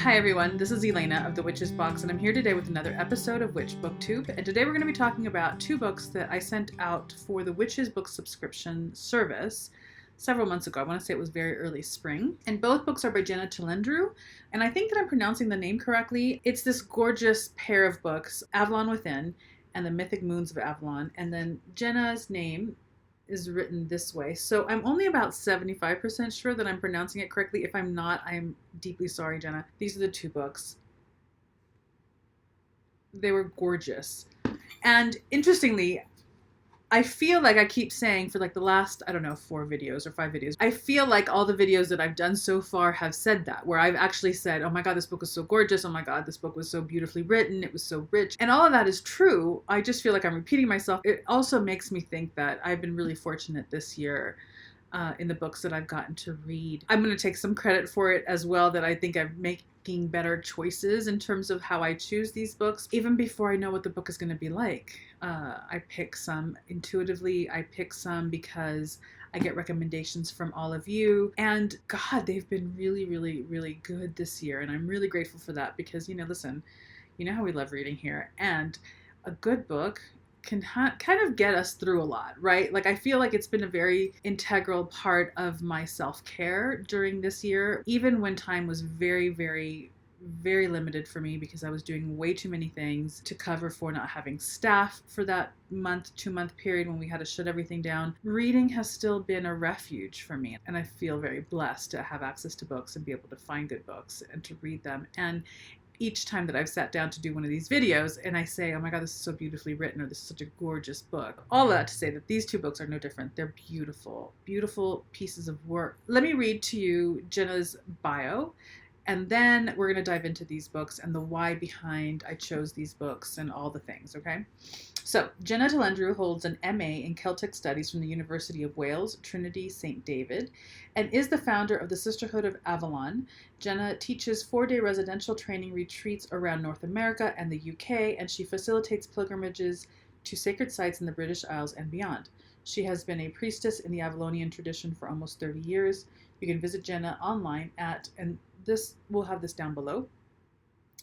Hi everyone, this is Elena of the Witches Box, and I'm here today with another episode of Witch Booktube. And today we're going to be talking about two books that I sent out for the Witches Book subscription service several months ago. I want to say it was very early spring. And both books are by Jhenah Telyndru, and I think that I'm pronouncing the name correctly. It's this gorgeous pair of books, Avalon Within and the Mythic Moons of Avalon. And then Jhenah's name is written this way. So I'm only about 75% sure that I'm pronouncing it correctly. If I'm not, I'm deeply sorry, Jhenah. These are the two books. They were gorgeous. And interestingly, I feel like I keep saying for like the last, 4 videos or 5 videos, I feel like all the videos that I've done so far have said that, where I've actually said, oh my God, this book was so gorgeous. Oh my God, this book was so beautifully written. It was so rich. And all of that is true. I just feel like I'm repeating myself. It also makes me think that I've been really fortunate this year in the books that I've gotten to read. I'm going to take some credit for it as well, that I think I'm making better choices in terms of how I choose these books, even before I know what the book is going to be like. I pick some intuitively. I pick some because I get recommendations from all of you. And God, they've been really, really, really good this year. And I'm really grateful for that because, listen, you know how we love reading here. And a good book can kind of get us through a lot, right? Like, I feel like it's been a very integral part of my self-care during this year, even when time was very, very, very limited for me because I was doing way too many things to cover for not having staff for that month, 2-month period when we had to shut everything down. Reading has still been a refuge for me, and I feel very blessed to have access to books and be able to find good books and to read them. And each time that I've sat down to do one of these videos and I say, oh my God, this is so beautifully written, or this is such a gorgeous book. All that to say that these two books are no different. They're beautiful, beautiful pieces of work. Let me read to you Jhenah's bio, and then we're going to dive into these books and the why behind I chose these books and all the things, okay? So, Jhenah Telyndru holds an MA in Celtic Studies from the University of Wales, Trinity St. David, and is the founder of the Sisterhood of Avalon. Jhenah teaches 4-day residential training retreats around North America and the UK, and she facilitates pilgrimages to sacred sites in the British Isles and beyond. She has been a priestess in the Avalonian tradition for almost 30 years. You can visit Jhenah online at, and this we'll have this down below,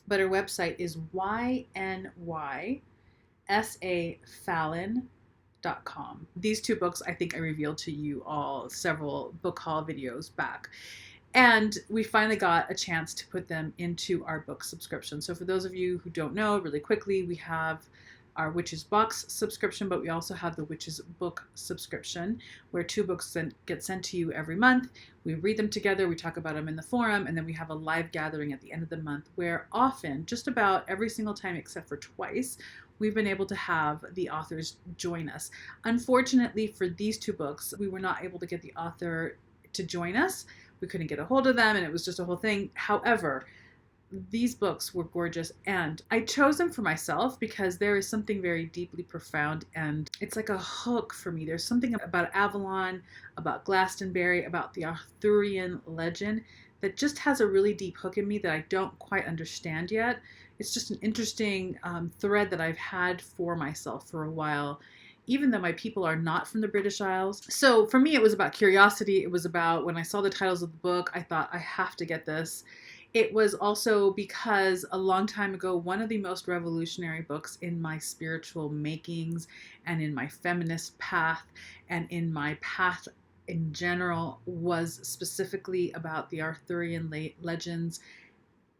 but her website is ynysafallon.com. These two books I think I revealed to you all several book haul videos back. And we finally got a chance to put them into our book subscription. So for those of you who don't know, really quickly, we have our Witches Box subscription, but we also have the Witches Book subscription, where 2 books get sent to you every month. We read them together, we talk about them in the forum, and then we have a live gathering at the end of the month where often, just about every single time except for twice, we've been able to have the authors join us. Unfortunately for these 2 books, we were not able to get the author to join us. We couldn't get a hold of them, and it was just a whole thing. However, these books were gorgeous, and I chose them for myself because there is something very deeply profound, and it's like a hook for me. There's something about Avalon, about Glastonbury, about the Arthurian legend that just has a really deep hook in me that I don't quite understand yet. It's just an interesting thread that I've had for myself for a while, even though my people are not from the British Isles. So for me, it was about curiosity. It was about, when I saw the titles of the book, I thought, I have to get this. It was also because a long time ago, one of the most revolutionary books in my spiritual makings and in my feminist path and in my path in general was specifically about the Arthurian legends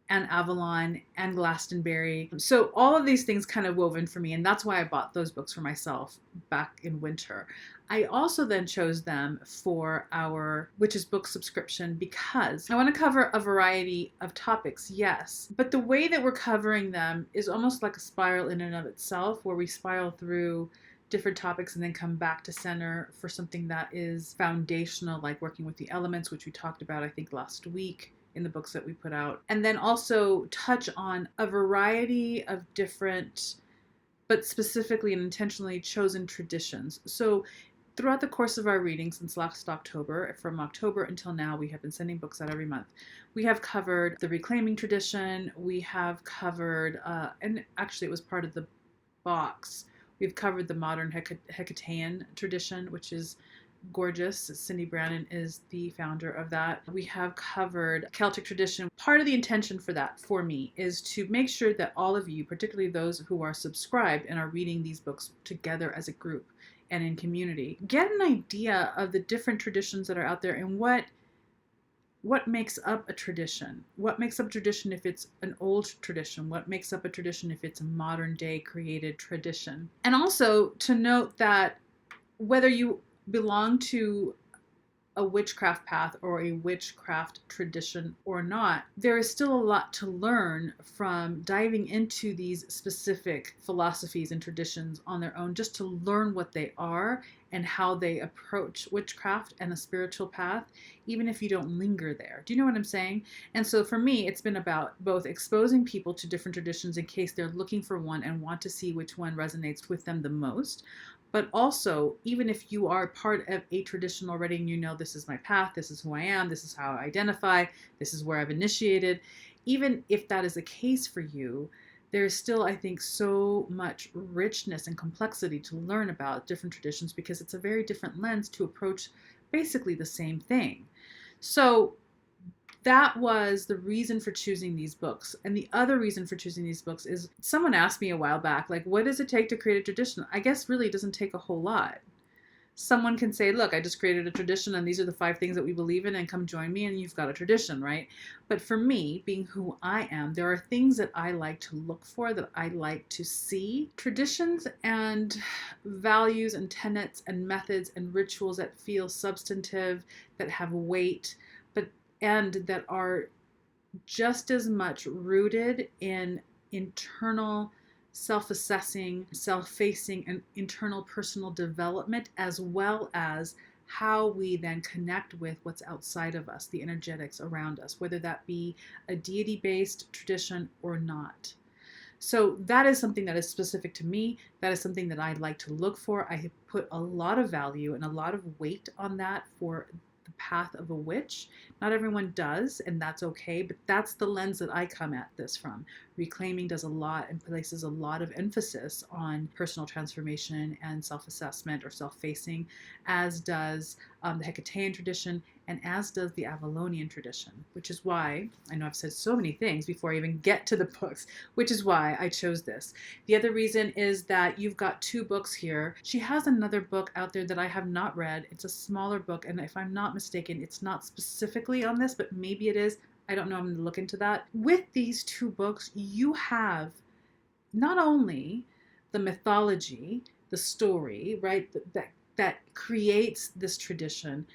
and Avalon and Glastonbury. So all of these things kind of wove in for me, and that's why I bought those books for myself back in winter. I also then chose them for our Witches Book subscription because I want to cover a variety of topics, yes, but the way that we're covering them is almost like a spiral in and of itself, where we spiral through different topics and then come back to center for something that is foundational, like working with the elements, which we talked about, I think, last week in the books that we put out, and then also touch on a variety of different, but specifically and intentionally chosen traditions. So throughout the course of our reading since last October, from October until now, we have been sending books out every month. We have covered the reclaiming tradition. We have covered, and actually it was part of the box, we've covered the modern Hecatean tradition, which is gorgeous. Cindy Brannon is the founder of that. We have covered Celtic tradition. Part of the intention for that, for me, is to make sure that all of you, particularly those who are subscribed and are reading these books together as a group and in community, get an idea of the different traditions that are out there and what makes up a tradition. What makes up a tradition if it's an old tradition? What makes up a tradition if it's a modern day created tradition? And also to note that whether you belong to a witchcraft path or a witchcraft tradition or not, there is still a lot to learn from diving into these specific philosophies and traditions on their own, just to learn what they are and how they approach witchcraft and the spiritual path, even if you don't linger there. Do you know what I'm saying? And so for me, it's been about both exposing people to different traditions in case they're looking for one and want to see which one resonates with them the most. But also, even if you are part of a tradition already and you know this is my path, this is who I am, this is how I identify, this is where I've initiated, even if that is the case for you, there's still, I think, so much richness and complexity to learn about different traditions because it's a very different lens to approach basically the same thing. So that was the reason for choosing these books. And the other reason for choosing these books is someone asked me a while back, like, what does it take to create a tradition? I guess really it doesn't take a whole lot. Someone can say, look, I just created a tradition and these are the 5 things that we believe in and come join me and you've got a tradition, right? But for me, being who I am, there are things that I like to look for, that I like to see. Traditions and values and tenets and methods and rituals that feel substantive, that have weight, and that are just as much rooted in internal self-assessing, self-facing, and internal personal development, as well as how we then connect with what's outside of us, the energetics around us, whether that be a deity-based tradition or not. So that is something that is specific to me. That is something that I like to look for. I have put a lot of value and a lot of weight on that for the path of a witch. Not everyone does, and that's okay, but that's the lens that I come at this from. Reclaiming does a lot and places a lot of emphasis on personal transformation and self-assessment or self-facing, as does the Hecatean tradition, and as does the Avalonian tradition, which is why, I know I've said so many things before I even get to the books, which is why I chose this. The other reason is that you've got 2 books here. She has another book out there that I have not read. It's a smaller book, and if I'm not mistaken, it's not specifically on this, but maybe it is. I don't know. I'm going to look into that. With these 2 books, you have not only the mythology, the story, right, that creates this tradition,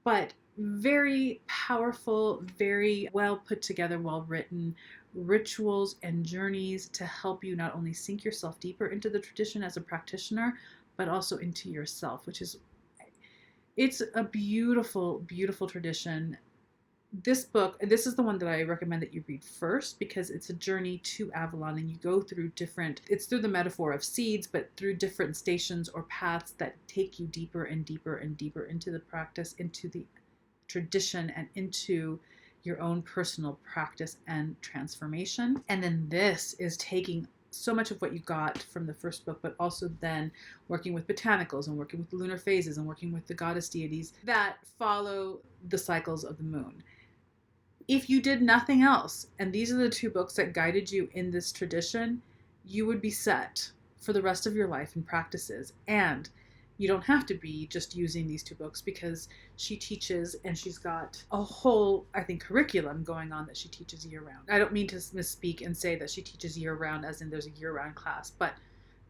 but very powerful, very well put together, well written rituals and journeys to help you not only sink yourself deeper into the tradition as a practitioner, but also into yourself, which is, it's a beautiful, beautiful tradition. This book, and this is the one that I recommend that you read first, because it's a journey to Avalon, and you go through it's through the metaphor of seeds, but through different stations or paths that take you deeper and deeper and deeper into the practice, into the tradition, and into your own personal practice and transformation. And then this is taking so much of what you got from the first book, but also then working with botanicals and working with the lunar phases and working with the goddess deities that follow the cycles of the moon. If you did nothing else, and these are the 2 books that guided you in this tradition, you would be set for the rest of your life in practices. And you don't have to be just using these 2 books, because she teaches, and she's got a whole, I think, curriculum going on that she teaches year-round. I don't mean to misspeak and say that she teaches year-round as in there's a year-round class, but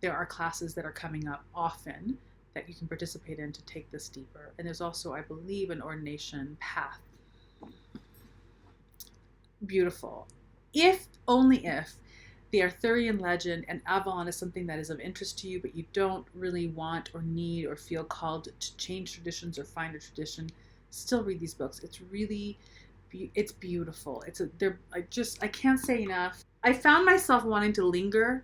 there are classes that are coming up often that you can participate in to take this deeper. And there's also, I believe, an ordination path. Beautiful. If, only if, the Arthurian legend and Avalon is something that is of interest to you, but you don't really want or need or feel called to change traditions or find a tradition, still read these books. It's really, it's beautiful. I can't say enough. I found myself wanting to linger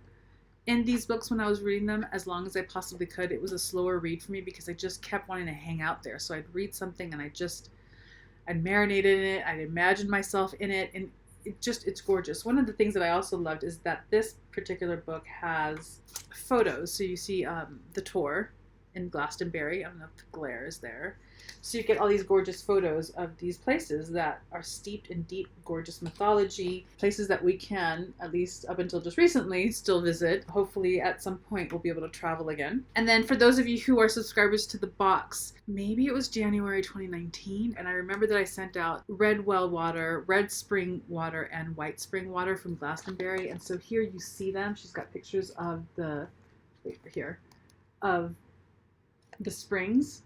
in these books when I was reading them as long as I possibly could. It was a slower read for me because I just kept wanting to hang out there. So I'd read something and I'd marinated in it. I'd imagined myself in it, and it's gorgeous. One of the things that I also loved is that this particular book has photos. So you see the tour, in Glastonbury. I don't know if the glare is there. So you get all these gorgeous photos of these places that are steeped in deep, gorgeous mythology, places that we can, at least up until just recently, still visit. Hopefully at some point we'll be able to travel again. And then for those of you who are subscribers to the box, maybe it was January 2019, and I remember that I sent out red well water, red spring water, and white spring water from Glastonbury. And so here you see them. She's got pictures of the, wait for here, of the springs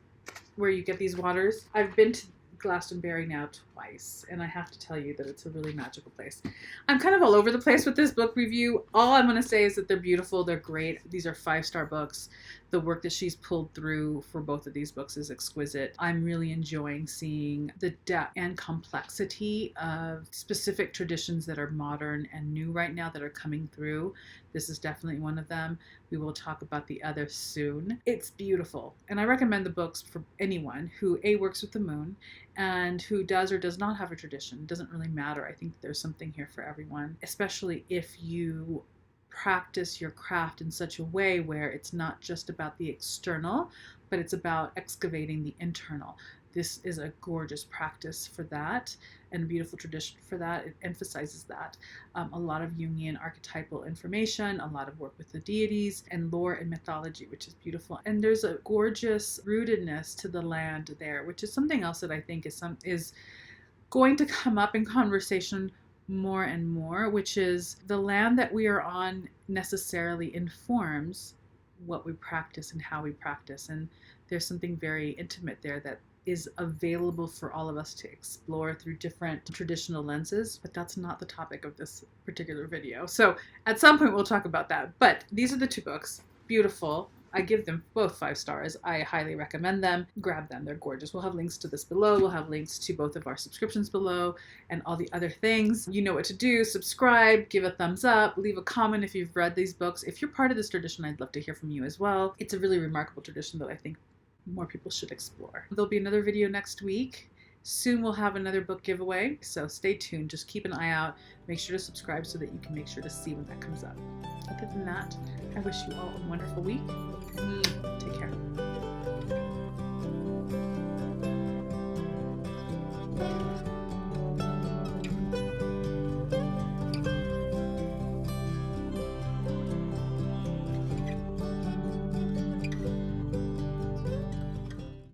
where you get these waters. I've been to Glastonbury now twice, and I have to tell you that it's a really magical place. I'm kind of all over the place with this book review. All I'm going to say is that they're beautiful, they're great. These are 5-star books. The work that she's pulled through for both of these books is exquisite. I'm really enjoying seeing the depth and complexity of specific traditions that are modern and new right now that are coming through. This is definitely one of them. We will talk about the other soon. It's beautiful, and I recommend the books for anyone who works with the moon and who does or does not have a tradition. It doesn't really matter. I think there's something here for everyone, especially if you practice your craft in such a way where it's not just about the external, but it's about excavating the internal. This is a gorgeous practice for that and a beautiful tradition for that. It emphasizes that. A lot of Jungian archetypal information, a lot of work with the deities and lore and mythology, which is beautiful. And there's a gorgeous rootedness to the land there, which is something else that I think is going to come up in conversation more and more, which is the land that we are on necessarily informs what we practice and how we practice. And there's something very intimate there that is available for all of us to explore through different traditional lenses, but that's not the topic of this particular video. So at some point we'll talk about that. But these are the 2 books. Beautiful. I give them both 5 stars. I highly recommend them. Grab them. They're gorgeous. We'll have links to this below. We'll have links to both of our subscriptions below and all the other things. You know what to do. Subscribe, give a thumbs up, leave a comment if you've read these books. If you're part of this tradition, I'd love to hear from you as well. It's a really remarkable tradition that I think more people should explore. There'll be another video next week. Soon we'll have another book giveaway, so stay tuned. Just keep an eye out. Make sure to subscribe so that you can make sure to see when that comes up. Other than that, I wish you all a wonderful week. Take care.